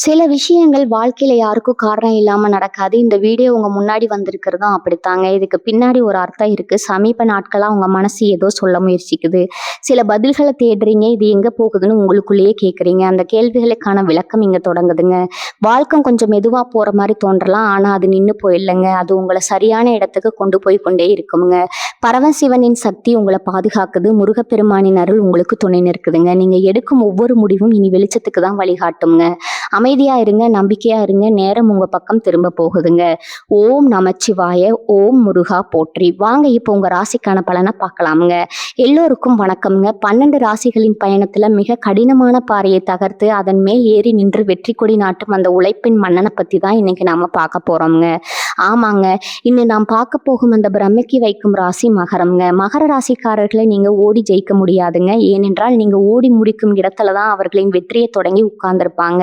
சில விஷயங்கள் வாழ்க்கையில யாருக்கும் காரணம் இல்லாம நடக்காது. இந்த வீடியோ உங்க முன்னாடி வந்திருக்கிறதும் அப்படித்தாங்க. இதுக்கு பின்னாடி ஒரு அர்த்தம் இருக்கு. சமீப நாட்களா உங்க மனசு ஏதோ சொல்ல முயற்சிக்குது. சில பதில்கள தேடுறீங்க. இது எங்க போகுதுன்னு உங்களுக்குள்ளேயே கேட்குறீங்க. அந்த கேள்விகளுக்கான விளக்கம் இங்க தொடங்குதுங்க. வாழ்க்கை கொஞ்சம் மெதுவா போற மாரி தோன்றலாம். ஆனா அது நின்னு போயிடலங்க. அது உங்கள சரியான இடத்துக்கு கொண்டு போய் கொண்டே இருக்குங்க. பரமசிவனின் சக்தி உங்கள பாதுகாக்குது. முருகப்பெருமானின் அருள் உங்களுக்கு துணை நிற்குதுங்க. நீங்க எடுக்கும் ஒவ்வொரு முடிவும் இனி வெளிச்சத்துக்கு தான் வழிகாட்டுங்க. அமைதியா இருங்க, நம்பிக்கையா இருங்க. நேரம் உங்க பக்கம் திரும்ப போகுதுங்க. ஓம் நமச்சிவாய, ஓம் முருகா போற்றி. வாங்க இப்போ உங்க ராசிக்கான பலனை பார்க்கலாமுங்க. எல்லோருக்கும் வணக்கம்ங்க. 12 ராசிகளின் பயணத்துல மிக கடினமான பாறையை தகர்த்து அதன் மேல் ஏறி நின்று வெற்றி கொடி நாட்டும் அந்த உழைப்பின் மன்னனை பத்தி தான் இன்னைக்கு நாம பார்க்க போறோம்ங்க. ஆமாங்க, இன்னும் நாம் பார்க்க போகும் அந்த பிரமிக்கி வைக்கும் ராசி மகரம்ங்க. மகர ராசிக்காரர்களை நீங்க ஓடி ஜெயிக்க முடியாதுங்க. ஏனென்றால் நீங்க ஓடி முடிக்கும் இடத்துல தான் அவர்களின் வெற்றியை தொடங்கி உட்கார்ந்துருப்பாங்க.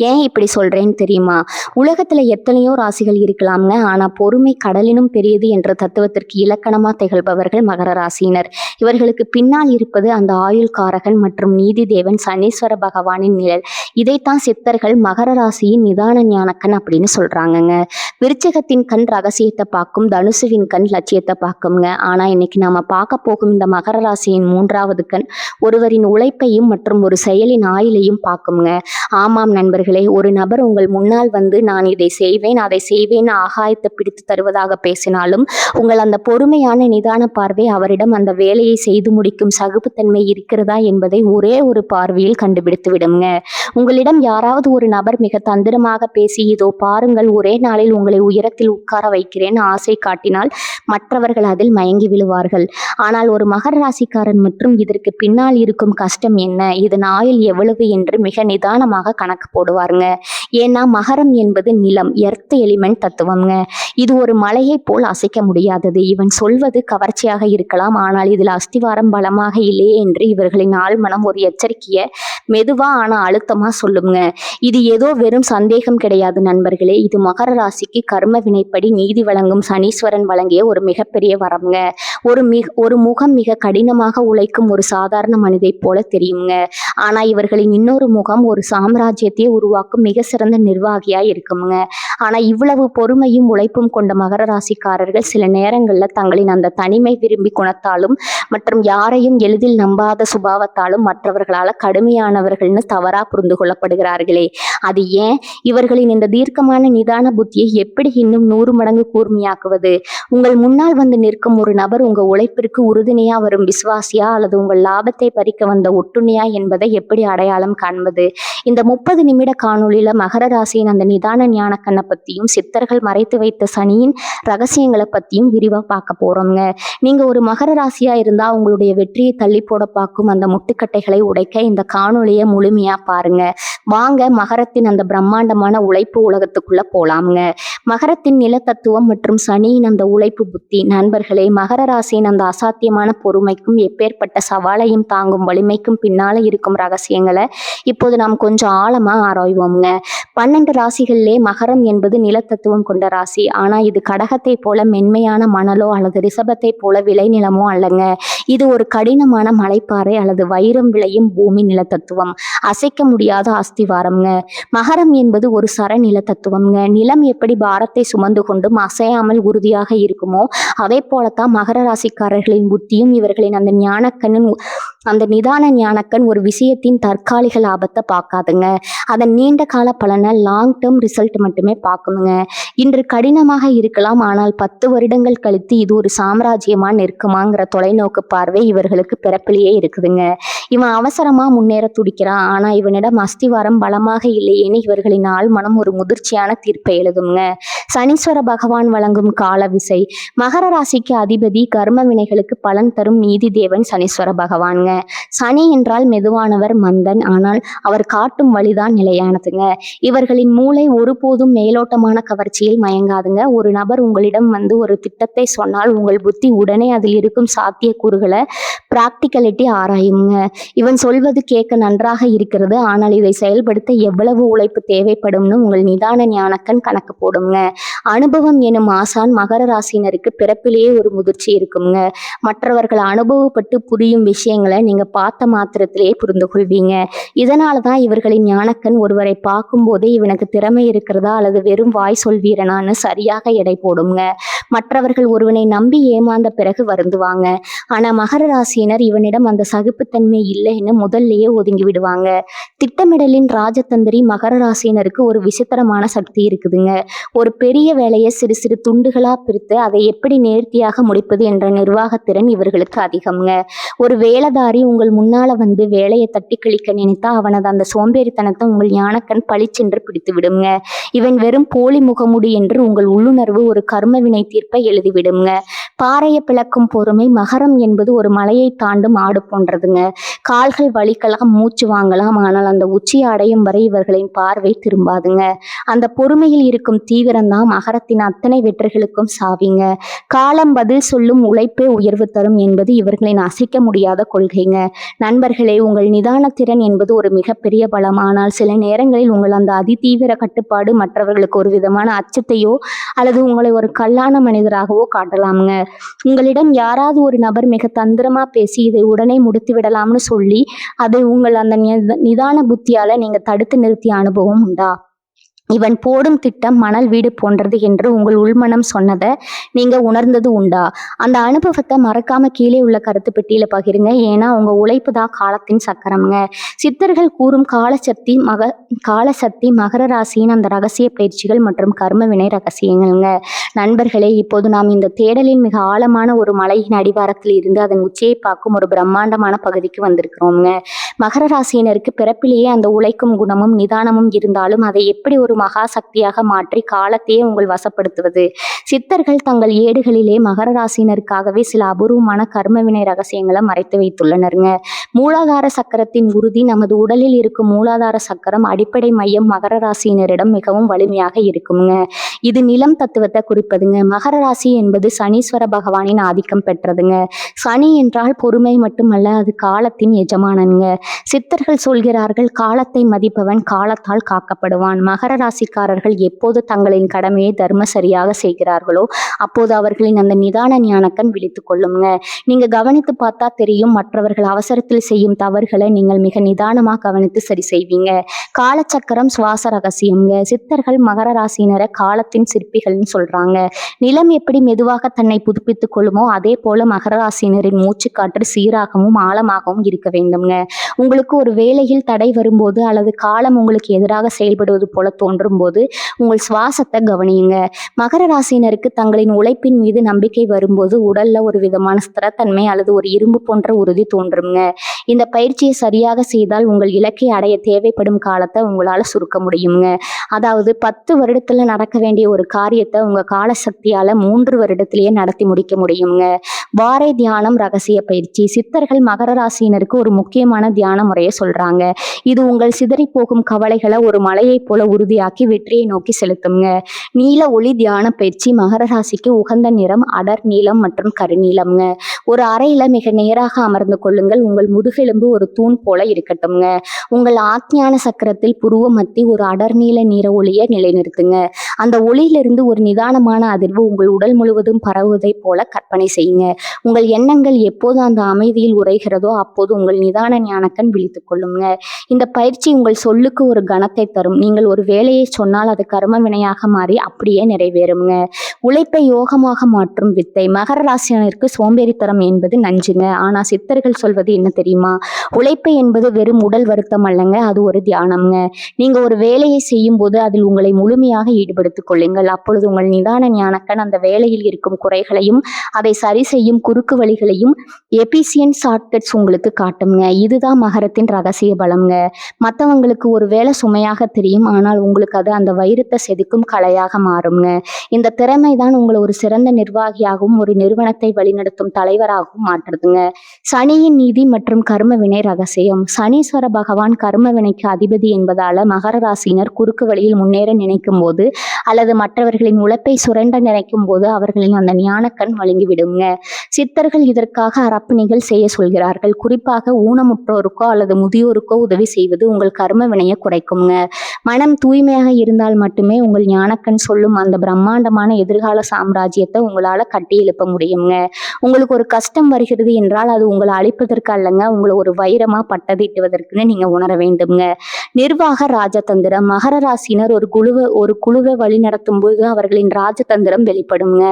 ஏன் இப்படி சொல்றேன்னு தெரியுமா? உலகத்துல எத்தனையோ ராசிகள் இருக்கலாம்ங்க. ஆனா பொறுமை கடலினும் பெரியது என்ற தத்துவத்திற்கு இலக்கணமா திகழ்பவர்கள் மகர ராசியினர். இவர்களுக்கு பின்னால் இருப்பது அந்த ஆயுள் காரகன் மற்றும் நீதி தேவன் சனீஸ்வர பகவானின் நிழல். இதைத்தான் சித்தர்கள் மகர ராசியின் நிதான ஞானக்கண் அப்படின்னு சொல்றாங்கங்க. விருச்சிகத்தின் கண் ரகசியத்தை பார்க்கும், தனுசுவின் கண் லட்சியத்தை பார்க்குங்க. ஆனா இன்னைக்கு நாம பார்க்க போகும் இந்த மகர ராசியின் 3வது கண் ஒருவரின் உழைப்பையும் மற்றும் ஒரு செயலின் ஆயுளையும் பார்க்குங்க. ஆமாம் நண்பர்களே, ஒரு நபர் உங்கள் முன்னால் வந்து நான் இதை செய்வேன் அதை செய்வேன் ஆகாயத்தை பிடித்து தருவதாக பேசினாலும் உங்கள் அந்த பொறுமையான நிதான பார்வை அவரிடம் அந்த வேலையை செய்து முடிக்கும் சகிப்புத்தன்மை இருக்கிறதா என்பதை ஒரே ஒரு பார்வையில் கண்டுபிடித்து விடுங்க. உங்களிடம் யாராவது ஒரு நபர் மிக தந்திரமாக பேசி இதோ பாருங்கள் ஒரே நாளில் உங்களை உயரத்தில் உட்கார வைக்கிறேன் ஆசை காட்டினால் மற்றவர்கள் அதில் மயங்கி விழுவார்கள். ஆனால் ஒரு மகர ராசிக்காரன் மற்றும் இதற்கு பின்னால் இருக்கும் கஷ்டம் என்ன, இதன் ஆயுள் எவ்வளவு என்று மிக நிதானமாக கணக்கு போடுவாருங்க. ஏன்னா மகரம் என்பது நிலம், எர்த் எலிமெண்ட் தத்துவம்ங்க. இது ஒரு மலையை போல் அசைக்க முடியாதது. இவன் சொல்வது கவர்ச்சியாக இருக்கலாம், ஆனால் இதில் அஸ்திவாரம் பலமாக இல்லையே என்று இவர்களின் ஆழ்மனம் ஒரு எச்சரிக்கைய மெதுவா ஆனா அழுத்தமா சொல்லுங்க. இது ஏதோ வெறும் சந்தேகம் கிடையாது நண்பர்களே. இது மகர ராசிக்கு கர்ம வினைப்படி நீதி வழங்கும் சனீஸ்வரன் வழங்கிய ஒரு மிகப்பெரிய வரம்ங்க. ஒரு முகம் மிக கடினமாக உழைக்கும் ஒரு சாதாரண மனிதை போல தெரியுங்க. ஆனா இவர்களின் இன்னொரு முகம் ஒரு சாம்ராஜ்யத்தை உருவாக்கும் மிக சிறந்த நிர்வாகியா இருக்குங்க. ஆனா இவ்வளவு பொறுமையும் உழைப்பும் கொண்ட மகர ராசிக்காரர்கள் சில நேரங்கள்ல தங்களின் அந்த தனிமை விரும்பி குணத்தாலும் மற்றும் யாரையும் எளிதில் நம்பாத சுபாவத்தாலும் மற்றவர்களால கடுமையானவர்கள்னு தவறா புரிந்து கொள்ளப்படுகிறார்களே. அது ஏன்? இவர்களின் இந்த தீர்க்கமான நிதான புத்தியை எப்படி இன்னும் 100 மடங்கு கூர்மையாக்குவது? உங்கள் முன்னால் வந்து நிற்கும் ஒரு நபர் உங்க உழைப்பிற்கு உறுதுணையா வரும் விசுவாசியா அல்லது உங்கள் லாபத்தை பறிக்க வந்த ஒட்டுண்ணியா என்பதை எப்படி அடையாளம் காண்பது? இந்த 30 நிமிட காணொளியில மகர ராசியின் அந்த நிதான ஞான கண்ணை பத்தியும் சித்தர்கள் மறைத்து வைத்த சனியின் ரகசியங்களை பத்தியும் விரிவா பார்க்க போறோம்ங்க. நீங்க ஒரு மகர ராசியா இருந்தா உங்களுடைய வெற்றியை தள்ளி போட பார்க்கும் அந்த முட்டுக்கட்டைகளை உடைக்க இந்த காணொளியை முழுமையா பாருங்க. வாங்க மகரத்தின் அந்த பிரம்மாண்டமான உழைப்பு உலகத்துக்குள்ள போலாம்ங்க. மகரத்தின் நில தத்துவம் மற்றும் சனியின் அந்த உழைப்பு புத்தி. நண்பர்களே, மகர ராசியின் அந்த அசாத்தியமான பொறுமைக்கும் எப்பேற்பட்ட சவாலையும் தாங்கும் வலிமைக்கும் பின்னால இருக்கும் ரகசியங்களை இப்போது நாம் கொஞ்சம் ஆழமா ஆராய்வோம்ங்க. 12 ராசிகளிலே மகரம் என்பது நிலத்தத்துவம் கொண்ட ராசி. ஆனா இது கடகத்தை போல மென்மையான மணலோ அல்லது ரிஷபத்தை போல விளைநிலமோ அல்லங்க. இது ஒரு கடினமான மலைப்பாறை அல்லது வைரம் விளையும் பூமி நிலத்தத்துவம், அசைக்க முடியாத அஸ்திவாரம்ங்க. மகரம் என்பது ஒரு சர நிலத்தத்துவம்ங்க. நிலம் எப்படி பாரத்தை சுமந்து கொண்டும் அசையாமல் உறுதியாக இருக்குமோ அதே போலத்தான் மகர ராசிக்காரர்களின் புத்தியும். இவர்களின் அந்த ஞானக்கண்ணின் அந்த நிதான ஞானக்கண் ஒரு விஷயத்தின் தற்காலிக லாபத்தை பார்க்காதுங்க. அதன் நீண்ட கால பலனை லாங் டேர்ம் ரிசல்ட் மட்டுமே பார்க்கணுங்க. இன்று கடினமாக இருக்கலாம், ஆனால் 10 வருடங்கள் கழித்து இது ஒரு சாம்ராஜ்யமா நிற்குமாங்கிற தொலைநோக்கு பார்வை இவர்களுக்கு பிறப்பிலேயே இருக்குதுங்க. இவன் அவசரமா முன்னேற துடிக்கிறான், ஆனா இவனிடம் அஸ்திவாரம் பலமாக இல்லையேன்னு இவர்களின் ஆழ்மனம் ஒரு முதிர்ச்சியான தீர்ப்பை எழுதுங்க. சனீஸ்வர பகவான் வழங்கும் கால விசை. மகர ராசிக்கு அதிபதி கர்ம வினைகளுக்கு பலன் தரும் நீதி தேவன் சனீஸ்வர பகவான்ங்க. சனி என்றால் மெதுவானவர், மந்தன், ஆனால் அவர் காட்டும் வழிதான் நிலையானதுங்க. இவர்களின் மூளை ஒருபோதும் மேலோட்டமான கவர்ச்சியில் மயங்காதுங்க. ஒரு நபர் உங்களிடம் வந்து ஒரு திட்டத்தை சொன்னால் உங்கள் புத்தி உடனே அதில் இருக்கும் சாத்தியக்கூறுகளை பிராக்டிகலிட்டி ஆராயுங்க. இவன் சொல்வது கேட்க நன்றாக இருக்கிறது, ஆனால் இதை செயல்படுத்த எவ்வளவு உழைப்பு தேவைப்படும்னு உங்கள் நிதான ஞானக்கண் கணக்கு போடுங்க. அனுபவம் எனும் ஆசான் மகர ராசினருக்கு பிறப்பிலேயே ஒரு முதிர்ச்சி இருக்குங்க. மற்றவர்கள் அனுபவப்பட்டு புரியும் விஷயங்களை நீங்க பார்த்த மாத்திரத்திலேயே புரிந்து கொள்வீங்க. இதனாலதான் இவர்களின் ஞானக்கண் ஒருவரை பார்க்கும் போதே இவனுக்கு திறமை இருக்கிறதா அல்லது வெறும் வாய் சொல்வீரனான்னு சரியாக எடை போடுங்க. மற்றவர்கள் ஒருவனை நம்பி ஏமாந்த பிறகு வருந்துவாங்க. ஆனா மகர ராசியினர் இவனிடம் அந்த சகிப்புத்தன்மை இல்லைன்னு முதல்லயே ஒதுங்கி விடுவாங்க. திட்டமிடலின் ராஜதந்திரி மகர ராசியினருக்கு ஒரு விசித்திரமான சக்தி இருக்குதுங்க. ஒரு பெரிய வேலையை சிறு சிறு துண்டுகளா பிரித்து அதை எப்படி நேர்த்தியாக முடிப்பது என்ற நிர்வாகத்திறன் இவர்களுக்கு அதிகம்ங்க. ஒரு வேலைதாரி உங்கள் முன்னால வந்து வேலையை தட்டி கழிக்க நினைத்தா அவனது அந்த சோம்பேறித்தனத்தை உங்கள் ஞானக்கண் பளிச்சென்று பிடித்து விடுங்க. இவன் வெறும் போலி முகமுடி என்று உங்கள் உள்ளுணர்வு ஒரு கர்ம வினை தீர்ப்பை எழுதிவிடுங்க. பாறையை பிளக்கும் பொறுமை. மகரம் என்பது ஒரு மலையை தாண்டும் ஆடு போன்றதுங்க. கால்கள் வலிக்கலாம், மூச்சு வாங்கலாம், ஆனால் அந்த உச்சியை அடையும் வரை இவர்களின் பார்வை திரும்பாதுங்க. அந்த பொறுமையில் இருக்கும் தீவிரம்தான் மகரத்தின் அத்தனை வெற்றிகளுக்கும் சாவிங்க. காலம் பதில் சொல்லும், உழைப்பே உயர்வு தரும் என்பது இவர்களின் அசைக்க முடியாத கொள்கைங்க. நண்பர்களே, உங்கள் நிதானத்திறன் என்பது ஒரு மிகப்பெரிய பலம். ஆனால் சில நேரங்களில் உங்கள் அந்த அதிதீவிர கட்டுப்பாடு மற்றவர்களுக்கு ஒரு விதமான அச்சத்தையோ அல்லது உங்களை ஒரு கல்லான மனிதராகவோ காட்டலாமுங்க. உங்களிடம் யாராவது ஒரு நபர் மிக தந்திரமா பேசி இதை உடனே முடித்து விடலாம்னு சொல்லி அதை உங்கள் அந்த நிதான புத்தியால நீங்க தடுத்து நிறுத்திய அனுபவம் உண்டா? இவன் போடும் திட்டம் மணல் வீடு போன்றது என்று உங்கள் உள்மனம் சொன்னதை நீங்க உணர்ந்தது உண்டா? அந்த அனுபவத்தை மறக்காம கீழே உள்ள கருத்து பெட்டியில பகிருங்க. ஏன்னா உங்க உழைப்பு தான் காலத்தின் சக்கரம்ங்க. சித்தர்கள் கூறும் காலசக்தி மகர ராசியின் அந்த ரகசிய பயிற்சிகள் மற்றும் கர்ம வினை ரகசியங்கள்ங்க. நண்பர்களே, இப்போது நாம் இந்த தேடலின் மிக ஆழமான ஒரு மலையின் அடிவாரத்தில் இருந்து அதன் உச்சியை பார்க்கும் ஒரு பிரம்மாண்டமான பகுதிக்கு வந்திருக்கிறோம்ங்க. மகர ராசியினருக்கு பிறப்பிலேயே அந்த உழைக்கும் குணமும் நிதானமும் இருந்தாலும் அதை எப்படி ஒரு மகா சக்தியாக மாற்றி காலத்தையே உங்கள் வசப்படுத்துவது? சித்தர்கள் தங்கள் ஏடுகளிலே மகர ராசினருக்காகவே சில அபூர்வமான கர்ம வினை ரகசியங்களை மறைத்து வைத்துள்ளனருங்க. மூலாதார சக்கரத்தின் உறுதி. நமது உடலில் இருக்கும் மூலாதார சக்கரம் அடிப்படை மையம் மகர ராசியினரிடம் மிகவும் வலிமையாக இருக்குங்க. இது நிலம் தத்துவத்தை குறிப்பதுங்க. மகர ராசி என்பது சனீஸ்வர பகவானின் ஆதிக்கம் பெற்றதுங்க. சனி என்றால் பொறுமை மட்டுமல்ல, அது காலத்தின் எஜமானனுங்க. சித்தர்கள் சொல்கிறார்கள், காலத்தை மதிப்பவன் காலத்தால் காக்கப்படுவான். மகர ராசிக்காரர்கள் எப்போது தங்களின் கடமையை தர்ம சரியாக செய்கிறார்களோ அப்போது அவர்களின் அந்த நிதான ஞானக்கண் விழித்து கொள்ளுங்க. நீங்க கவனித்து பார்த்தா தெரியும், மற்றவர்கள் அவசரத்தில் செய்யும் தவறுகளை நீங்கள் மிக நிதானமா கவனித்து சரி செய்வீங்க. காலச்சக்கரம் சுவாச ரகசியம்ங்க. சித்தர்கள் மகர ராசியினரை காலத்தின் சிற்பிகள்னு சொல்றாங்க. நிலம் எப்படி மெதுவாக தன்னை புதுப்பித்துக் கொள்ளுமோ அதே போல மகர ராசியினரின் மூச்சுக்காற்று சீராகவும் ஆழமாகவும் இருக்க வேண்டும்ங்க. உங்களுக்கு ஒரு வேலையில் தடை வரும்போது அல்லது காலம் உங்களுக்கு எதிராக செயல்படுவது போல தோன்றும் போது உங்கள் சுவாசத்தை கவனியுங்க. மகர ராசியினருக்கு தங்களின் உழைப்பின் மீது நம்பிக்கை வரும்போது உடல்ல ஒரு விதமான ஸ்திரத்தன்மை அல்லது ஒரு இரும்பு போன்ற உறுதி தோன்றுங்க. இந்த பயிற்சியை சரியாக செய்தால் உங்கள் இலக்கை அடைய தேவைப்படும் காலத்தை உங்களால சுருக்க முடியுங்க. அதாவது 10 வருடத்துல நடக்க வேண்டிய ஒரு காரியத்தை உங்க கால சக்தியால 3 வருடத்திலேயே நடத்தி முடிக்க முடியுங்க. வாரை தியானம் ரகசிய பயிற்சி. சித்தர்கள் மகர ராசியினருக்கு ஒரு முக்கியமான தியான முறையை சொல்றாங்க. இது உங்கள் சிதறி போகும் கவலைகளை ஒரு மலையை போல உறுதியாக்கி வெற்றியை நோக்கி செலுத்துங்க. நீல ஒளி தியான பயிற்சி. மகர ராசிக்கு உகந்த நிறம் அடர் நீலம் மற்றும் கருநீலம்ங்க. ஒரு அறையில மிக நேராக அமர்ந்து கொள்ளுங்கள். உங்கள் முதுகெலும்பு ஒரு தூண் போல இருக்கட்டும்ங்க. உங்கள் ஆத்ஞான சக்கரத்தில் புருவ மத்தி ஒரு அடர் நீல நிற ஒளியை நிலைநிறுத்துங்க. அந்த ஒளியிலிருந்து ஒரு நிதானமான அதிர்வு உங்கள் உடல் முழுவதும் பரவுவதை போல கற்பனை செய்யுங்க. உங்கள் எண்ணங்கள் எப்போது அந்த அமைதியில் உரைகிறதோ அப்போது உங்கள் நிதான ஞானக்கண் விழித்துக் கொள்ளுங்க. இந்த பயிற்சி உங்கள் சொல்லுக்கு ஒரு கணத்தை தரும். நீங்கள் ஒரு வேலையை சொன்னால் அது கர்ம வினையாக மாறி அப்படியே நிறைவேறுங்க. உழைப்பை யோகமாக மாற்றும் வித்தை. மகர ராசியினருக்கு சோம்பேறித்தனம் என்பது நஞ்சுங்க. ஆனா சித்தர்கள் சொல்வது என்ன தெரியுமா? உழைப்பு என்பது வெறும் உடல் வருத்தம் அல்லங்க, அது ஒரு தியானம்ங்க. நீங்க ஒரு வேலையை செய்யும் போது அதில் உங்களை முழுமையாக ஈடுபடுத்திக் கொள்ளுங்கள். அப்பொழுது உங்கள் நிதான ஞானக்கண் அந்த வேலையில் இருக்கும் குறைகளையும் அதை சரி செய்யும் குறுக்கு வழிகளையும் எபிசியன்ட் ஷார்ட்கட்ஸ் உங்களுக்கு காட்டுங்க. இதுதான் மகரத்தின் ரகசிய பலம்ங்க. மற்றவங்களுக்கு ஒரு வேலை சுமையாக தெரியும், ஆனால் உங்களுக்கு அது அந்த வைரத்தை செதுக்கும் கலையாக மாறுங்க. இந்த திறமை தான் உங்களை ஒரு சிறந்த நிர்வாகியாகவும் ஒரு நிறுவனத்தை வழிநடத்தும் தலைவராகவும் மாற்றுதுங்க. சனியின் நீதி மற்றும் கர்ம வினை ரகசியம். சனீஸ்வர பகவான் கர்ம வினைக்கு அதிபதி என்பதால மகர ராசியினர் குறுக்கு வழியில் முன்னேற நினைக்கும் போது அல்லது மற்றவர்களின் உழைப்பை சுரண்ட நினைக்கும் போது அவர்களின் அந்த ஞானக்கண் வழங்கிவிடுங்க. சித்தர்கள் இதற்காக அறப்பணிகள் செய்ய சொல்கிறார்கள். குறிப்பாக ஊனமுற்றோருக்கோ அல்லது முதியோருக்கோ உதவி செய்வது உங்கள் கர்ம வினையை குறைக்குங்க. மனம் தூய்மையாக இருந்தால் மட்டுமே உங்கள் ஞானக்கண் சொல்லும் அந்த பிரம்மாண்டமான எதிர்கால சாம்ராஜ்யத்தை உங்களால கட்டி எழுப்ப முடியுங்க. உங்களுக்கு ஒரு கஷ்டம் வருகிறது என்றால் அது உங்களை அழிப்பதற்கு அல்லங்க, உங்களை ஒரு வைரமா பட்டதிட்டுவதற்குன்னு நீங்க உணர வேண்டுங்க. நிர்வாக ராஜதந்திரம். மகர ராசியினர் ஒரு குழுவை வழிநடத்தும் போது அவர்களின் ராஜதந்திரம் வெளிப்படுங்க.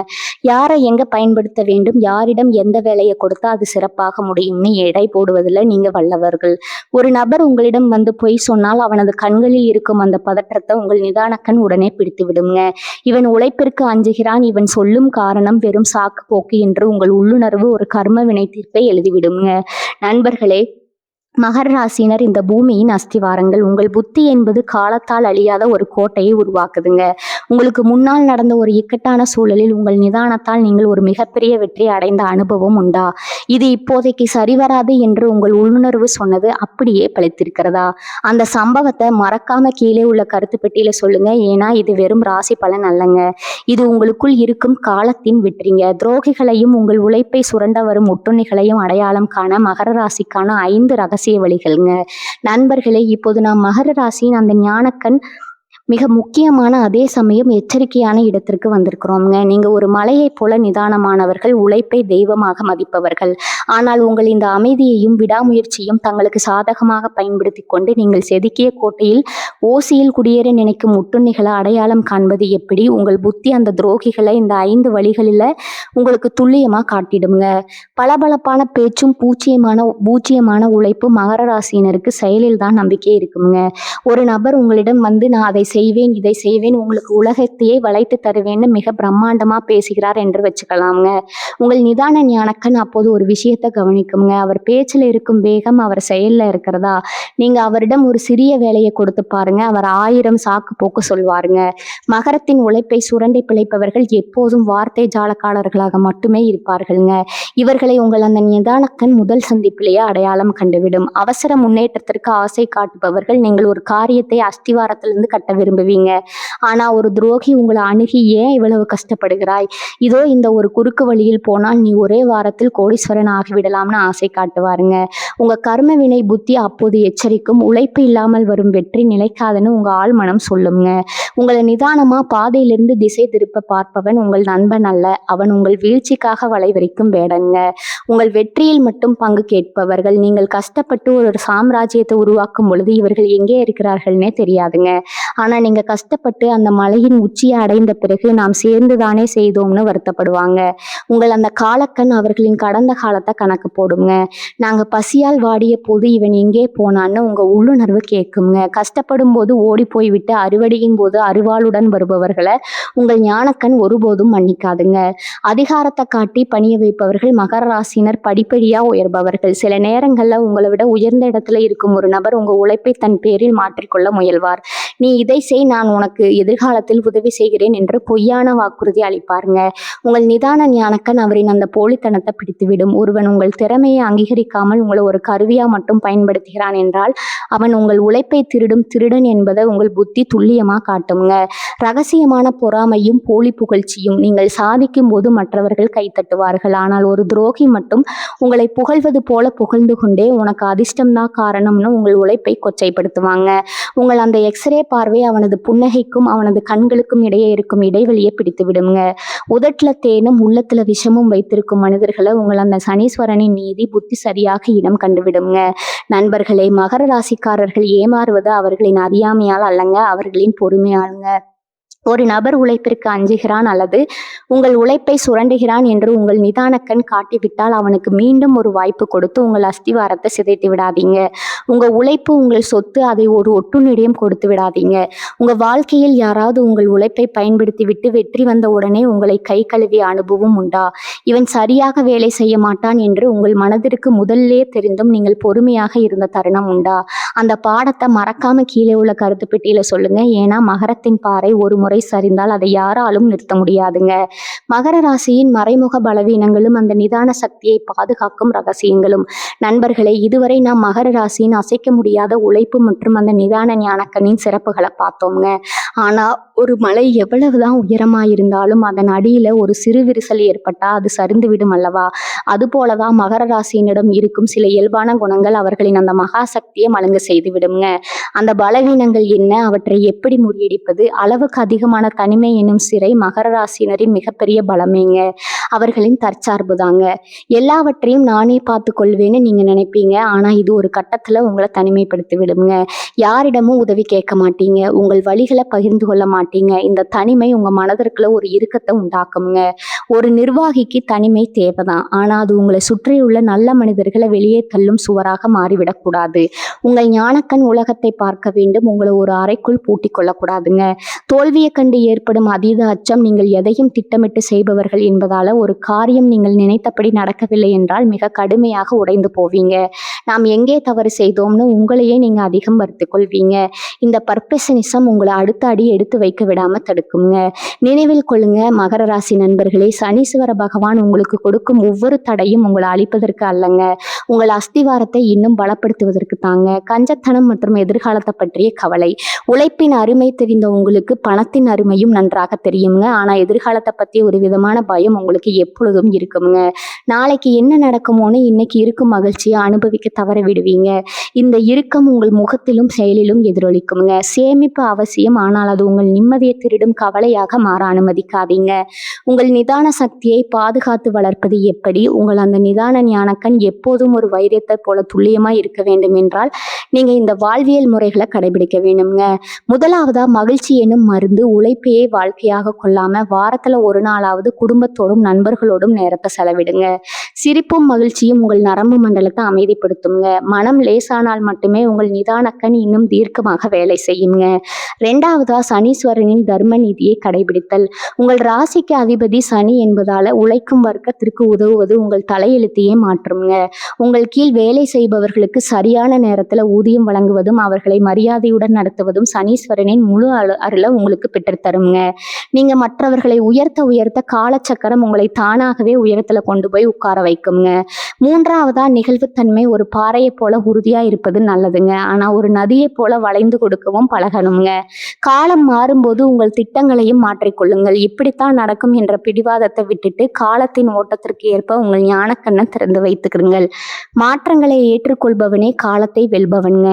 யாரை எங்க பயன்படுத்த வேண்டும், யாரிடம் எந்த வேலையை கொடுத்தா அது சிறப்பாக முடியும்னு எடை போடுவதில் நீங்க வல்லவர்கள். ஒரு நபர் உங்களிடம் வந்து பொய் சொன்னால் அவனது கண்களில் இருக்கும் அந்த பதற்றத்தை உங்கள் நிதானக்கண் உடனே பிடித்து விடுங்க. இவன் உழைப்பிற்கு அஞ்சுகிறான், இவன் சொல்லும் காரணம் வெறும் சாக்கு போக்கு என்று உங்கள் உள்ளுணர்வு ஒரு கர்ம வினை தீர்ப்பை எழுதிவிடுங்க. நண்பர்களே, மகர ராசியினர் இந்த பூமியின் அஸ்திவாரங்கள். உங்கள் புத்தி என்பது காலத்தால் அழியாத ஒரு கோட்டையை உருவாக்குதுங்க. உங்களுக்கு முன்னால் நடந்த ஒரு இக்கட்டான சூழலில் உங்கள் நிதானத்தால் நீங்கள் ஒரு மிகப்பெரிய வெற்றி அடைந்த அனுபவம் உண்டா? இது இப்போதைக்கு சரிவராது என்று உங்கள் உள்ளுணர்வு சொன்னது அப்படியே பழித்திருக்கிறதா? அந்த சம்பவத்தை மறக்காம கீழே உள்ள கருத்து பெட்டியில சொல்லுங்க. ஏன்னா இது வெறும் ராசி பலன் அல்லங்க, இது உங்களுக்குள் இருக்கும் காலத்தின் வெற்றிங்க. துரோகிகளையும் உங்கள் உழைப்பை சுரண்ட வரும் ஒட்டுண்ணிகளையும் அடையாளம் காண மகர ராசிக்கான 5 ரகசிய வழிகள்ங்க. நண்பர்களே, இப்போது நாம் மகர ராசியின் அந்த ஞானக்கண் மிக முக்கியமான அதே சமயம் எச்சரிக்கையான இடத்திற்கு வந்திருக்கிறோம்ங்க. நீங்க ஒரு மலையைப் போல நிதானமானவர்கள், உழைப்பை தெய்வமாக மதிப்பவர்கள். ஆனால் உங்கள் இந்த அமைதியையும் விடாமுயற்சியும் தங்களுக்கு சாதகமாக பயன்படுத்தி கொண்டு நீங்கள் செதுக்கிய கோட்டையில் ஓசியில் குடியேற நினைக்கும் ஒட்டுண்ணிகளை அடையாளம் காண்பது எப்படி? உங்கள் புத்தி அந்த துரோகிகளை இந்த 5 வழிகளில் உங்களுக்கு துல்லியமாக காட்டிடுங்க. பளபளப்பான பேச்சும் பூச்சியமான உழைப்பும் மகர ராசியினருக்கு செயலில் தான் நம்பிக்கை இருக்குங்க. ஒரு நபர் உங்களிடம் வந்து நான் அதை செய்வேன், இதை செய்வேன், உங்களுக்கு உலகத்தையே வளைத்து தருவேன்னு மிக பிரம்மாண்டமா பேசுகிறார் என்று வச்சுக்கலாம்ங்க. உங்கள் நிதான ஞானக்கண் அப்போது ஒரு விஷயத்தை கவனிக்குங்க. அவர் பேச்சில் இருக்கும் வேகம் அவர் செயல்ல இருக்கிறதா? நீங்க அவரிடம் ஒரு சிறிய வேலையை கொடுத்து பாருங்க, அவர் 1000 சாக்கு போக்கு சொல்வாருங்க. மகரத்தின் உழைப்பை சுரண்டி பிழைப்பவர்கள் எப்போதும் வார்த்தை ஜாலக்காரர்களாக மட்டுமே இருப்பார்கள்ங்க. இவர்களை உங்கள் அந்த நிதானக்கண் முதல் சந்திப்பிலேயே அடையாளம் கண்டுவிடும். அவசர முன்னேற்றத்திற்கு ஆசை காட்டுபவர்கள். நீங்கள் ஒரு காரியத்தை அஸ்திவாரத்திலிருந்து கட்ட விரும்புவீங்க. ஆனா ஒரு துரோகி உங்களை அணுகி ஏன் இவ்வளவு கஷ்டப்படுகிறாய், இதோ இந்த ஒரு குறுக்கு வழியில் போனால் நீ ஒரே வாரத்தில் கோடீஸ்வரன் ஆகிவிடலாம்னு ஆசை காட்டுவாருங்க. உங்க கர்ம வினை புத்தி அப்போது எச்சரிக்கும். உழைப்பு இல்லாமல் வரும் வெற்றி நிலைக்காதுன்னு உங்க ஆழ்மனம் சொல்லுங்க. உங்களை நிதானமா பாதையிலிருந்து திசை திருப்ப பார்ப்பவன் உங்கள் நண்பன் அல்ல, அவன் உங்கள் வீழ்ச்சிக்காக வளைவரிக்கும் வேடங்க. உங்கள் வெற்றியில் மட்டும் பங்கு கேட்பவர்கள். நீங்கள் கஷ்டப்பட்டு ஒரு சாம்ராஜ்யத்தை உருவாக்கும் பொழுது இவர்கள் எங்கே இருக்கிறார்கள்னே தெரியாதுங்க. ஆனா நீங்க கஷ்டப்பட்டு அந்த மலையின் உச்சியை அடைந்த பிறகு நாம் சேர்ந்துதானே செய்தோம்னு வருத்தப்படுவாங்க. உங்கள் அந்த காலக்கண் அவர்களின் கடந்த காலத்தை கணக்கு போடுங்க. நாங்க பசியால் வாடிய போது இவன் எங்கே போனான்னு உங்க உள்ளுணர்வு கேட்குங்க. கஷ்டப்படும் போது ஓடி போய்விட்டு அறுவடையின் போது அருவாளுடன் வருபவர்களை உங்கள் ஞானக்கண் ஒருபோதும் மன்னிக்காதுங்க. அதிகாரத்தை காட்டி பணிய வைப்பவர்கள் மகர ராசியினர் படிப்படியா உயர்பவர்கள். சில நேரங்கள்ல உங்களை விட உயர்ந்த இடத்துல இருக்கும் ஒரு நபர் உங்க உழைப்பை தன் பேரில் மாற்றிக்கொள்ள முயல்வார். நீ இதை செய், நான் உனக்கு எதிர்காலத்தில் உதவி செய்கிறேன் என்று பொய்யான வாக்குறுதி அளிப்பாருங்க. உங்கள் நிதான ஞானக்கண் அவரின் அந்த போலித்தனத்தை பிடித்துவிடும். ஒருவன் உங்கள் திறமையை அங்கீகரிக்காமல் உங்களை ஒரு கருவியா மட்டும் பயன்படுத்துகிறான் என்றால் அவன் உங்கள் உழைப்பை திருடும் திருடன் என்பதை உங்கள் புத்தி துல்லியமா காட்டுங்க. ரகசியமான பொறாமையும் போலி புகழ்ச்சியும். நீங்கள் சாதிக்கும் போது மற்றவர்கள் கைத்தட்டுவார்கள், ஆனால் ஒரு துரோகி மட்டும் உங்களை புகழ்வது போல புகழ்ந்து கொண்டே உனக்கு அதிர்ஷ்டம்தான் காரணம்னு உங்கள் உழைப்பை கொச்சைப்படுத்துவாங்க. உங்கள் அந்த எக்ஸ்ரே பார்வை அவனது புன்னகைக்கும் அவனது கண்களுக்கும் இடையே இருக்கும் இடைவெளியை பிடித்து விடுங்க. உதட்டுல தேனும் உள்ளத்துல விஷமும் வைத்திருக்கும் மனிதர்களை உங்கள் அந்த சனீஸ்வரனின் நீதி புத்தி சரியாக இடம் கண்டுவிடுங்க. நண்பர்களே, மகர ராசிக்காரர்கள் ஏமாறுவது அவர்களின் அறியாமையால் அல்லங்க, அவர்களின் பொறுமையாளுங்க. ஒரு நபர் உழைப்பிற்கு அஞ்சுகிறான் அல்லது உங்கள் உழைப்பை சுரண்டுகிறான் என்று உங்கள் நிதானக்கண் காட்டிவிட்டால் அவனுக்கு மீண்டும் ஒரு வாய்ப்பு கொடுத்து உங்கள் அஸ்திவாரத்தை சிதைத்து விடாதீங்க. உங்க உழைப்பு உங்கள் சொத்து, அதை ஒரு ஒட்டுண்ணிடம் கொடுத்து விடாதீங்க. உங்க வாழ்க்கையில் யாராவது உங்கள் உழைப்பை பயன்படுத்தி விட்டு வெற்றி வந்த உடனே உங்களை கை கழுவிய அனுபவம் உண்டா? இவன் சரியாக வேலை செய்ய மாட்டான் என்று உங்கள் மனதிற்கு முதல்லே தெரிந்தும் நீங்கள் பொறுமையாக இருந்த தருணம் உண்டா? அந்த பாடத்தை மறக்காம கீழே உள்ள கருத்து பெட்டியில சொல்லுங்க. ஏன்னா மகரத்தின் பாறை ஒரு முறை சரிந்தால் அதை யாராலும் நிறுத்த முடியாதுங்க. மகர ராசியின் மறைமுக பலவீனங்களும் அந்த நிதான சக்தியை பாதுகாக்கும் ரகசியங்களும். நண்பர்களே, இதுவரை நாம் மகர ராசியின் அசைக்க முடியாத உழைப்பு மற்றும் அந்த நிதான ஞானக்கண்ணின் சிறப்புகளை பார்த்தோம்ங்க. ஆனா ஒரு மலை எவ்வளவுதான் உயரமா இருந்தாலும் அதன் அடியில ஒரு சிறு விரிசல் ஏற்பட்டா அது சரிந்து விடும் அல்லவா? அதுபோலதான் மகர ராசியினிடம் இருக்கும் சில இயல்பான குணங்கள் அவர்களின் அந்த மகா சக்தியை மழுங்க செய்து விடுங்க. அந்த பலவீனங்கள் என்ன? அவற்றை எப்படி முறியடிப்பது? அளவுக்கு அதிகமான தனிமை என்னும் சிறை மகர ராசியினரின் மிகப்பெரிய பலமேங்க. அவர்களின் தற்சார்பு தாங்க. எல்லாவற்றையும் நானே பார்த்துக் கொள்வேன்னு நீங்க நினைப்பீங்க. ஆனா இது ஒரு கட்டத்துல உங்களை தனிமைப்படுத்தி விடுங்க. யாரிடமும் உதவி கேட்க மாட்டீங்க. உங்கள் வலிகளை பகிர்ந்து கொள்ள மாட்டீங்க. இந்த தனிமை உங்க மனதிற்குள்ள ஒரு இறுக்கத்தை உண்டாக்குங்க. ஒரு நிர்வாகிக்கு தனிமை தேவைதான். ஆனா அது உங்களை சுற்றியுள்ள நல்ல மனிதர்களை வெளியே தள்ளும் சுவராக மாறிவிடக்கூடாது. உங்கள் ஞானக்கண் உலகத்தை பார்க்க வேண்டும். உங்களை ஒரு அறைக்குள் பூட்டிக் கொள்ளக்கூடாதுங்க. தோல்வியை கண்டு ஏற்படும் அதீத அச்சம் நீங்கள் எதையும் திட்டமிட்டு செய்பவர்கள் என்பதால ஒரு காரியம் நீங்கள் நினைத்தபடி நடக்கவில்லை என்றால் மிக கடுமையாக உடைந்து போவீங்க. நாம் எங்கே தவறு செய்தோம்னு உங்களையே நீங்க அதிகம் வருத்திக் கொள்வீங்க. இந்த பர்ஃபெக்ஷனிசம் உங்களை அடுத்த அடி எடுத்து வைக்க விடாம தடுக்குங்க. நினைவில் கொள்ளுங்க மகர ராசி நண்பர்களே, சனீஸ்வர பகவான் உங்களுக்கு கொடுக்கும் ஒவ்வொரு தடையும் உங்களை அழிப்பதற்கு அல்லங்க, உங்கள் அஸ்திவாரத்தை இன்னும் பலப்படுத்துவதற்கு தாங்க. கஞ்சத்தனம் மற்றும் எதிர்காலத்தை பற்றிய கவலை. உழைப்பின் அருமை தெரிந்த உங்களுக்கு பணத்தின் அருமையும் நன்றாக தெரியுங்க. ஆனா எதிர்காலத்தை பத்தி ஒரு விதமான பயம் உங்களுக்கு எப்பொழுதும் இருக்குங்க. நாளைக்கு என்ன நடக்குமோன்னு இன்னைக்கு இருக்கும் மகிழ்ச்சியை அனுபவிக்க தவற விடுவீங்க. இந்த இறுக்கம் உங்கள் முகத்திலும் செயலிலும் எதிரொலிக்குங்க. சேமிப்பு அவசியம், ஆனால் அது உங்கள் நிம்மதியை திருடும் கவலையாக மாற அனுமதிக்காதீங்க. உங்கள் நிதான சக்தியை பாதுகாத்து வளர்ப்பது எப்படி? உங்கள் அந்த நிதான ஞானக்கண் எப்போதும் ஒரு வைரத்தை போல துல்லியமா இருக்க வேண்டும் என்றால் நீங்க இந்த வாழ்வியல் முறைகளை கடைபிடிக்க வேண்டும்ங்க. முதலாவதா மகிழ்ச்சி எனும் மருந்து. உழைப்பையே வாழ்க்கையாக கொள்ளாம வாரத்துல ஒரு நாளாவது குடும்பத்தோடும் நண்பர்களோடும் நேரத்தை செலவிடுங்க. சிரிப்பும் மகிழ்ச்சியும் உங்கள் நரம்பு மண்டலத்தை அமைதிப்படுத்துங்க. மனம் லேசானால் மட்டுமே உங்கள் நிதானக்கண் இன்னும் தீர்க்கமாக வேலை செய்யுங்க. ரெண்டாவதா சனீஸ்வரனின் தர்ம நீதியை கடைபிடித்தல். உங்கள் ராசிக்கு அதிபதி சனி என்பதால உழைக்கும் வர்க்கத்திற்கு உதவுவது உங்கள் தலையெழுத்தையே மாற்றுங்க. உங்கள் கீழ் வேலை செய்பவர்களுக்கு சரியான நேரத்துல ஊதியம் வழங்குவதும் அவர்களை மரியாதையுடன் நடத்துவதும் சனீஸ்வரனின் முழு அருளை உங்களுக்கு பெற்றுத்தருங்க. நீங்க மற்றவர்களை உயர்த்த உயர்த்த காலச்சக்கரம் உங்களை தானாகவே உயரத்துல கொண்டு போய் உட்கார வைக்குங்க. மூன்றாவதா நிகழ்வுத்தன்மை. ஒரு பாறையை போல உறுதியா இருப்பது நல்லதுங்க. ஆனா ஒரு நதியை போல வளைந்து கொடுக்கவும் பழகணுங்க. காலம் மாறும்போது உங்கள் திட்டங்களையும் மாற்றிக்கொள்ளுங்கள். இப்படித்தான் நடக்கும் என்ற பிடிவாதத்தை விட்டுட்டு காலத்தின் ஓட்டத்திற்கு ஏற்ப உங்கள் ஞானக்கண்ணை திறந்து வைத்துக்கிடுங்கள். மாற்றங்களை ஏற்றுக்கொள்பவனே காலத்தை வெல்பவனுங்க.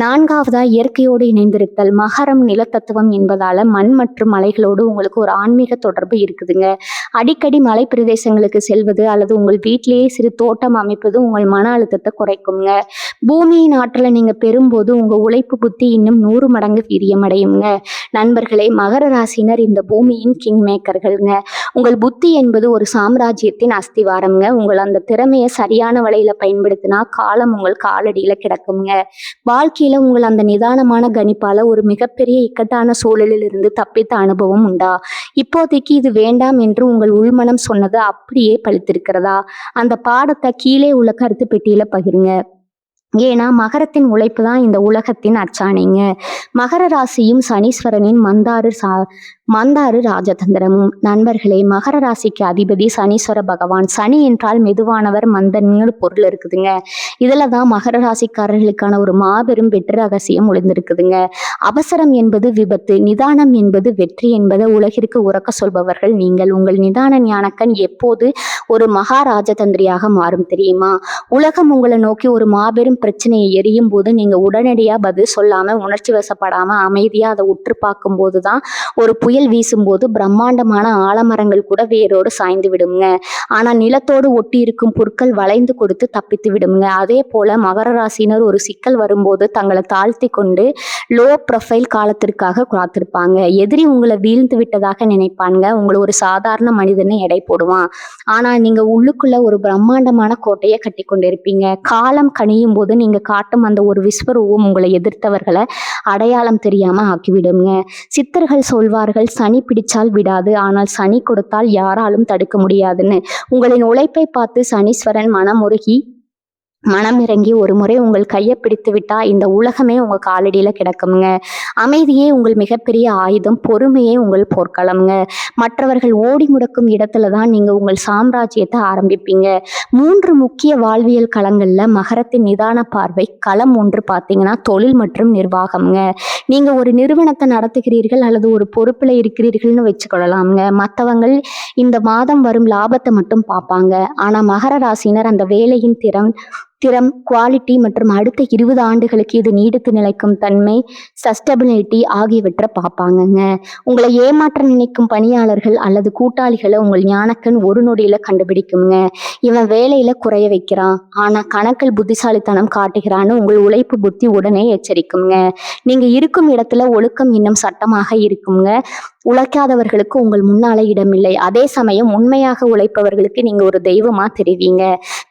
நான்காவதா இயற்கையோடு இணைந்திருத்தல். மகரம் நிலத்தத்துவம் என்பதால மண் மற்றும் மலைகளோடு உங்களுக்கு ஒரு ஆன்மீக தொடர்பு இருக்குதுங்க. அடிக்கடி மலை பிரதேசங்களுக்கு செல்வது அல்லது உங்கள் வீட்டிலேயே சிறு தோட்டம் அமைப்பது உங்கள் மன அழுத்தத்தை குறைக்குங்க. பூமியின் ஆற்றலை நீங்க பெறும்போது உங்க உழைப்பு புத்தி இன்னும் 100 மடங்கு வீரியமடையுங்க. நண்பர்களே, மகர ராசினர் இந்த பூமியின் கிங் மேக்கர்கள்ங்க. உங்கள் புத்தி என்பது ஒரு சாம்ராஜ்யத்தின் அஸ்திவாரம்ங்க. உங்கள் அந்த திறமையை சரியான வழியில பயன்படுத்தினா காலம் உங்கள் காலடியில கிடக்குங்க. வாழ்க்கையில உங்கள் அந்த நிதானமான கணிப்பால ஒரு மிகப்பெரிய இக்கட்டான சூழலில் இருந்து தப்பித்த அனுபவம் உண்டா? இப்போதைக்கு இது வேண்டாம் என்று உங்கள் உள்மனம் சொன்னது அப்படியே பழித்திருக்கிறதா? அந்த பாடத்தை கீழே உள்ள கருத்து பெட்டியில பகிருங்க. ஏன்னா மகரத்தின் உழைப்பு தான் இந்த உலகத்தின் அச்சாணிங்க. மகர ராசியும் சனீஸ்வரனின் மந்தாறு ராஜதந்திரமும். நண்பர்களே, மகர ராசிக்கு அதிபதி சனீஸ்வர பகவான். சனி என்றால் மெதுவானவர், மந்தன்னு பொருள் இருக்குதுங்க. இதுல தான் மகர ராசிக்காரர்களுக்கான ஒரு மாபெரும் வெற்றி ரகசியம் ஒளிந்திருக்குதுங்க. அவசரம் என்பது விபத்து, நிதானம் என்பது வெற்றி என்பதை உலகிற்கு உறக்க சொல்பவர்கள் நீங்கள். உங்கள் நிதான ஞானக்கண் எப்போது ஒரு மகா ராஜதந்திரியாக மாறும் தெரியுமா? உலகம் உங்களை நோக்கி ஒரு மாபெரும் பிரச்சனையை எரியும் போது நீங்க உடனடியா பதில் சொல்லாம உணர்ச்சி வசப்படாம அமைதியா அதை உற்று பார்க்கும் போதுதான் ஒரு புயல் வீசும்போது பிரம்மாண்டமான ஆலமரங்கள் கூட வேரோடு சாய்ந்து விடுங்க. ஆனா நிலத்தோடு ஒட்டி இருக்கும் புற்கள் வளைந்து கொடுத்து தப்பித்து விடுங்க. அதே போல மகர ராசினர் ஒரு சிக்கல் வரும்போது தங்களை தாழ்த்தி கொண்டு லோ ப்ரொஃபைல் காலத்திற்காக காத்திருப்பாங்க. எதிரி உங்களை வீழ்ந்து விட்டதாக நினைப்பாங்க. உங்களை ஒரு சாதாரண மனிதனை எடை போடுவான். ஆனா நீங்க உள்ளுக்குள்ள ஒரு பிரம்மாண்டமான கோட்டையை கட்டி கொண்டிருப்பீங்க. காலம் கனியும் போது நீங்க காட்டும் அந்த ஒரு விஸ்வரூபம் உங்களை எதிர்த்தவர்களை அடையாளம் தெரியாம ஆக்கிவிடுங்க. சித்தர்கள் சொல்வார்கள், சனி பிடிச்சால் விடாது, ஆனால் சனி கொடுத்தால் யாராலும் தடுக்க முடியாதுன்னு. உங்களின் உழைப்பை பார்த்து சனீஸ்வரன் மனமுருகி மனம் இறங்கி ஒரு முறை உங்கள் கையை பிடித்து விட்டா இந்த உலகமே உங்க காலடியில கிடக்குங்க. அமைதியே உங்கள் மிகப்பெரிய ஆயுதம், பொறுமையே உங்கள் போர்க்களம்ங்க. மற்றவர்கள் ஓடி முடக்கும் இடத்துல தான் நீங்க உங்கள் சாம்ராஜ்யத்தை ஆரம்பிப்பீங்க. 3 முக்கிய வாழ்வியல் களங்கள்ல மகரத்தின் நிதான பார்வை. களம் 1 பார்த்தீங்கன்னா தொழில் மற்றும் நிர்வாகம்ங்க. நீங்க ஒரு நிறுவனத்தை நடத்துகிறீர்கள் அல்லது ஒரு பொறுப்புல இருக்கிறீர்கள்னு வச்சுக்கொள்ளலாம்ங்க. மற்றவங்கள் இந்த மாதம் வரும் லாபத்தை மட்டும் பார்ப்பாங்க. ஆனா மகர ராசினர் அந்த வேலையின் திறம், குவாலிட்டி மற்றும் அடுத்த 20 ஆண்டுகளுக்கு இது நீடித்து நிலைக்கும் தன்மை, சஸ்டபிலிட்டி ஆகியவற்றை பார்ப்பாங்கங்க. உங்களை ஏமாற்ற நினைக்கும் பணியாளர்கள் அல்லது கூட்டாளிகளை உங்கள் ஞானக்கண் ஒரு நொடியில கண்டுபிடிக்குங்க. இவன் வேலையில குறைய வைக்கிறான், ஆனா கணக்கில் புத்திசாலித்தனம் காட்டுகிறான்னு உங்கள் உழைப்பு புத்தி உடனே எச்சரிக்குங்க. நீங்க இருக்கும் இடத்துல ஒழுக்கம் இன்னும் சட்டமாக இருக்குங்க. உழைக்காதவர்களுக்கு உங்கள் முன்னால இடமில்லை. அதே சமயம் உண்மையாக உழைப்பவர்களுக்கு நீங்க ஒரு தெய்வமா தெரிவீங்க.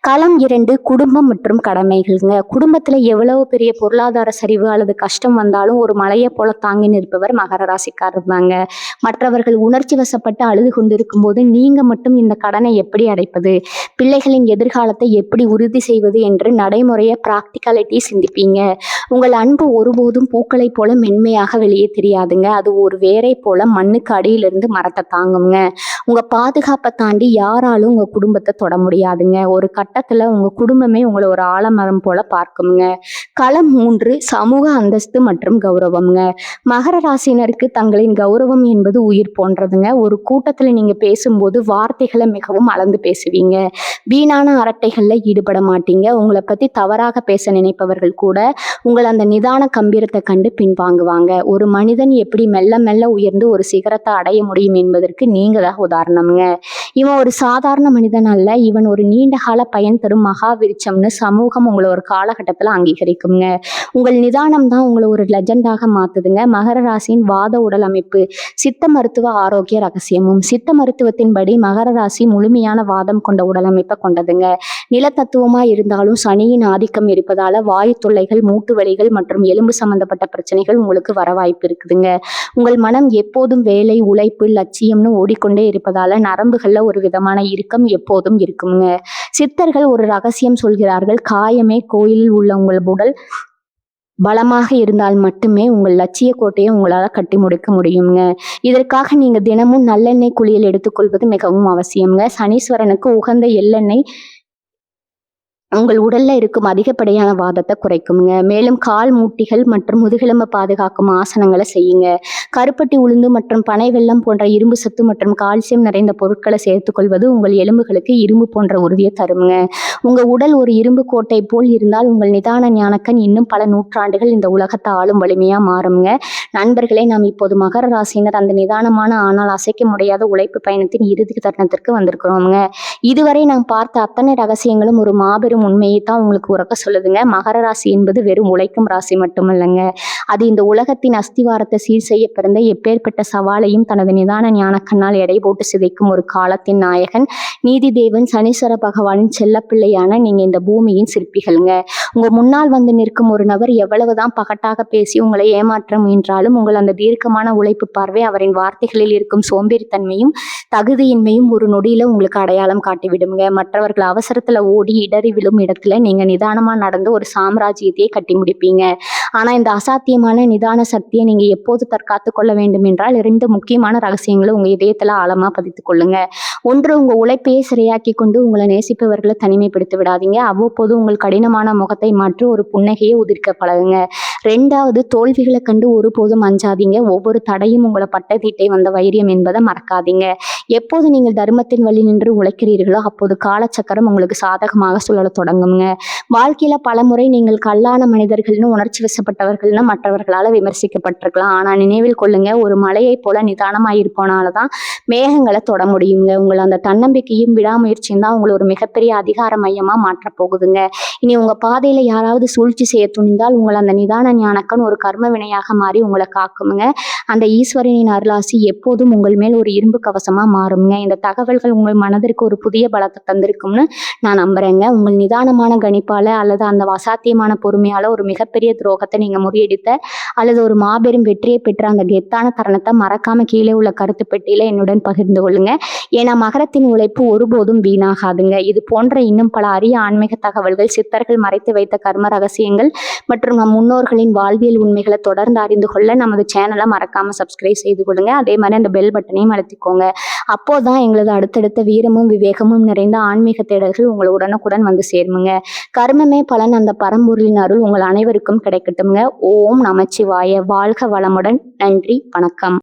களம் 2 குடும்பம் மற்றும் கடமைகள்ங்க. குடும்பத்துல எவ்வளவு பெரிய பொருளாதார சரிவு அல்லது கஷ்டம் வந்தாலும் ஒரு மலையை போல தாங்கி நிற்பவர் மகர ராசிக்காரர் தாங்க. மற்றவர்கள் உணர்ச்சி வசப்பட்டு அழுது கொண்டிருக்கும் போது நீங்க மட்டும் இந்த கடனை எப்படி அடைப்பது, பிள்ளைகளின் எதிர்காலத்தை எப்படி உறுதி செய்வது என்று நடைமுறைய பிராக்டிகாலிட்டி சிந்திப்பீங்க. உங்கள் அன்பு ஒருபோதும் பூக்களை போல மென்மையாக வெளியே தெரியாதுங்க. அது ஒரு வேரை போல மண்ணுக்கு அடியிலிருந்து மரத்தை தாங்குங்க. உங்க பாதுகாப்பை தாண்டி யாராலும் உங்க குடும்பத்தை தொட முடியாதுங்க. ஒரு கட்டத்துல உங்க குடும்பமே உங்களை ஒரு ஆலமரம் போல பார்க்குங்க. களம் 3 சமூக அந்தஸ்து மற்றும் கௌரவம்ங்க. மகர ராசினருக்கு தங்களின் கௌரவம் என்பது உயிர் போன்றதுங்க. ஒரு கூட்டத்துல நீங்க பேசும்போது வார்த்தைகளை மிகவும் அளந்து பேசுவீங்க. வீணான அரட்டைகள்ல ஈடுபட மாட்டீங்க. உங்களை பத்தி தவறாக பேச நினைப்பவர்கள் கூட உங்கள் அந்த நிதான கம்பீரத்தை கண்டு பின்வாங்குவாங்க. ஒரு மனிதன் எப்படி மெல்ல மெல்ல உயர்ந்து ஒரு சிகரத்தை அடைய முடியும் என்பதற்கு நீங்க தான் உதாரணம்ங்க. இவன் ஒரு சாதாரண மனிதன் அல்ல, இவன் ஒரு நீண்ட கால பயன் தரும் மகா விருட்சம்னு சமூகம் உங்களை ஒரு காலகட்டத்துல அங்கீகரிக்குங்க. உங்கள் நிதானம் தான் உங்களை ஒரு லெஜண்டாக மாத்துதுங்க. மகர ராசியின் வாத உடல் அமைப்பு. சித்த மருத்துவ ஆரோக்கிய ரகசியமும். சித்த மருத்துவத்தின்படி மகர ராசி முழுமையான வாதம் கொண்ட உடல் அமைப்பை கொண்டதுங்க. நிலத்தத்துவமா இருந்தாலும் சனியின் ஆதிக்கம் இருப்பதால வாயு தொல்லைகள், மூட்டு வலிகள் மற்றும் எலும்பு சம்பந்தப்பட்ட பிரச்சனைகள் உங்களுக்கு வர வாய்ப்பு இருக்குதுங்க. உங்கள் மனம் எப்போதும் வேலை, உழைப்பு, லட்சியம்னு ஓடிக்கொண்டே இருப்பதால நரம்புகள்ல ஒரு விதமான இறுக்கம் எப்போதும் இருக்குங்க. சித்தர்கள் ஒரு ரகசியம் சொல்கிறார்கள். காயமே கோயிலில் உள்ள உங்கள் உடல் பலமாக இருந்தால் மட்டுமே உங்கள் லட்சிய கோட்டையை உங்களால் கட்டி முடிக்க முடியுங்க. இதற்காக நீங்க தினமும் நல்லெண்ணெய் குளியல் எடுத்துக்கொள்வது மிகவும் அவசியம்ங்க. சனீஸ்வரனுக்கு உகந்த எள்ளெண்ணெய் உங்கள் உடல்ல இருக்கும் அதிகப்படியான வாதத்தை குறைக்குங்க. மேலும் கால் மூட்டிகள் மற்றும் முதுகெலும்பை பாதுகாக்கும் ஆசனங்களை செய்யுங்க. கருப்பட்டி உளுந்து மற்றும் பனை வெல்லம் போன்ற இரும்பு சத்து மற்றும் கால்சியம் நிறைந்த பொருட்களை சேர்த்துக்கொள்வது உங்கள் எலும்புகளுக்கு இரும்பு போன்ற உறுதியை தருங்க. உங்க உடல் ஒரு இரும்பு கோட்டை போல் இருந்தால் உங்கள் நிதான ஞானக்கண் இன்னும் பல நூற்றாண்டுகள் இந்த உலகத்தை ஆளும் வலிமையா மாறுங்க. நண்பர்களே, நாம் இப்போது மகர ராசியினர் அந்த நிதானமான ஆனால் அசைக்க முடியாத உழைப்பு பயணத்தின் இறுதி தருணத்திற்கு வந்திருக்கிறோங்க. இதுவரை நாம் பார்த்த அத்தனை ரகசியங்களும் ஒரு மாபெரும் உண்மையை தான் உங்களுக்கு உறக்க சொல்லுதுங்க. மகர ராசி என்பது வெறும் உழைக்கும் ராசி மட்டுமல்லங்க, அது இந்த உலகத்தின் அஸ்திவாரத்தை சீர் செய்ய பிறந்த எப்பேற்பட்ட சவாலையும் தனது நிதான ஞானக்கண்ணால் எடை போட்டு சிதைக்கும் ஒரு காலத்தின் நாயகன், நீதி தேவன் சனீஸ்வர பகவானின் செல்லப்பிள்ளையான நீங்க இந்த பூமியின் சிற்பிகளுங்க. உங்க முன்னால் வந்து நிற்கும் ஒரு நபர் எவ்வளவுதான் பகட்டாக பேசி உங்களை ஏமாற்ற முயன்றாலும் உங்கள் அந்த தீர்க்கமான உழைப்பு பார்வை, அவரின் வார்த்தைகளில் இருக்கும் சோம்பேறித்தன்மையும் தகுதியின்மையும் ஒரு நொடியில உங்களுக்கு அடையாளம் காட்டிவிடுங்க. மற்றவர்கள் அவசரத்துல ஓடி இடறி விழும் இடத்துல நீங்க நிதானமா நடந்து ஒரு சாம்ராஜ்யத்தையே கட்டி முடிப்பீங்க. ஆனா இந்த அசாத்தியமான நிதான சக்தியை நீங்க எப்போது தற்காத்து கொள்ள வேண்டும் என்றால் 2 முக்கியமான ரகசியங்களை உங்க இதயத்துல ஆழமா பதித்துக் கொள்ளுங்க. 1, உங்க உழைப்பையே சிறையாக்கி கொண்டு உங்களை நேசிப்பவர்களை தனிமைப்படுத்தி விடாதீங்க. அவ்வப்போது உங்கள் கடினமான முகத்தை மாற்றி ஒரு புன்னகையை உதிர்க்க பழகுங்க. 2வது, தோல்விகளை கண்டு ஒருபோதும் அஞ்சாதீங்க. ஒவ்வொரு தடையும் உங்களை பட்டதீட்டை வந்த வைரியம் என்பதை மறக்காதீங்க. எப்போது நீங்கள் தர்மத்தின் வழி நின்று உழைக்கிறீர்களோ அப்போது காலச்சக்கரம் உங்களுக்கு சாதகமாக சுழல தொடங்குங்க. வாழ்க்கையில பலமுறை நீங்கள் கல்லான மனிதர்கள்னு, உணர்ச்சி வசப்பட்டவர்கள்னு மற்றவர்களால விமர்சிக்கப்பட்டிருக்கலாம். ஆனா நினைவில் கொள்ளுங்க, ஒரு மலையை போல நிதானமாயிருப்போனாலதான் மேகங்களை தொட முடியுங்க. உங்களை அந்த தன்னம்பிக்கையும் விடாமுயற்சியும் தான் உங்களை ஒரு மிகப்பெரிய அதிகார மையமா மாற்றப் போகுதுங்க. இனி உங்க பாதையில யாராவது சூழ்ச்சி செய்ய துணிந்தால் உங்களை அந்த நிதான ஞானக்கண் ஒரு கர்ம வினையாக மாறி உங்களை காக்குமுங்க. அந்த ஈஸ்வரனின் அருளாசி எப்போதும் உங்கள் மேல் ஒரு இரும்பு கவசமா மாறுங்க. இந்த தகவல்கள் உங்கள் மனதிற்கு ஒரு புதிய பலத்தை தந்திருக்கும்னு நான் நம்புறேங்க. உங்கள் நிதானமான கணிப்பால அல்லது அந்த அசாத்தியமான பொறுமையால ஒரு மிகப்பெரிய துரோகத்தை நீங்க முறியடித்த அல்லது ஒரு மாபெரும் வெற்றியை பெற்ற அந்த கெத்தான தருணத்தை மறக்காம கீழே உள்ள கருத்து பெட்டியில என்னுடன் பகிர்ந்து கொள்ளுங்க. ஏன்னா மகரத்தின் உழைப்பு ஒருபோதும் வீணாகாதுங்க. இது போன்ற இன்னும் பல அரிய ஆன்மீக தகவல்கள், சித்தர்கள் மறைத்து வைத்த கர்ம ரகசியங்கள் மற்றும் நம் முன்னோர்களின் வாழ்வியல் உண்மைகளை தொடர்ந்து அறிந்து கொள்ள நமது சேனலை மறக்காம சப்ஸ்கிரைப் செய்து கொள்ளுங்க. அதே மாதிரி அந்த பெல் பட்டனையும் அழுத்திக்கோங்க. அப்போதான் எங்களது அடுத்தடுத்த வீரமும் விவேகமும் நிறைந்த ஆன்மீக தேடல்கள் உங்களை உடனுக்குடன் வந்து சேருமுங்க. கர்மமே பலன் அந்த பரம்பொருளின் அருள் உங்கள் அனைவருக்கும் கிடைக்கட்டும்ங்க. ஓம் நமச்சிவாய. வாழ்க வளமுடன். நன்றி, வணக்கம்.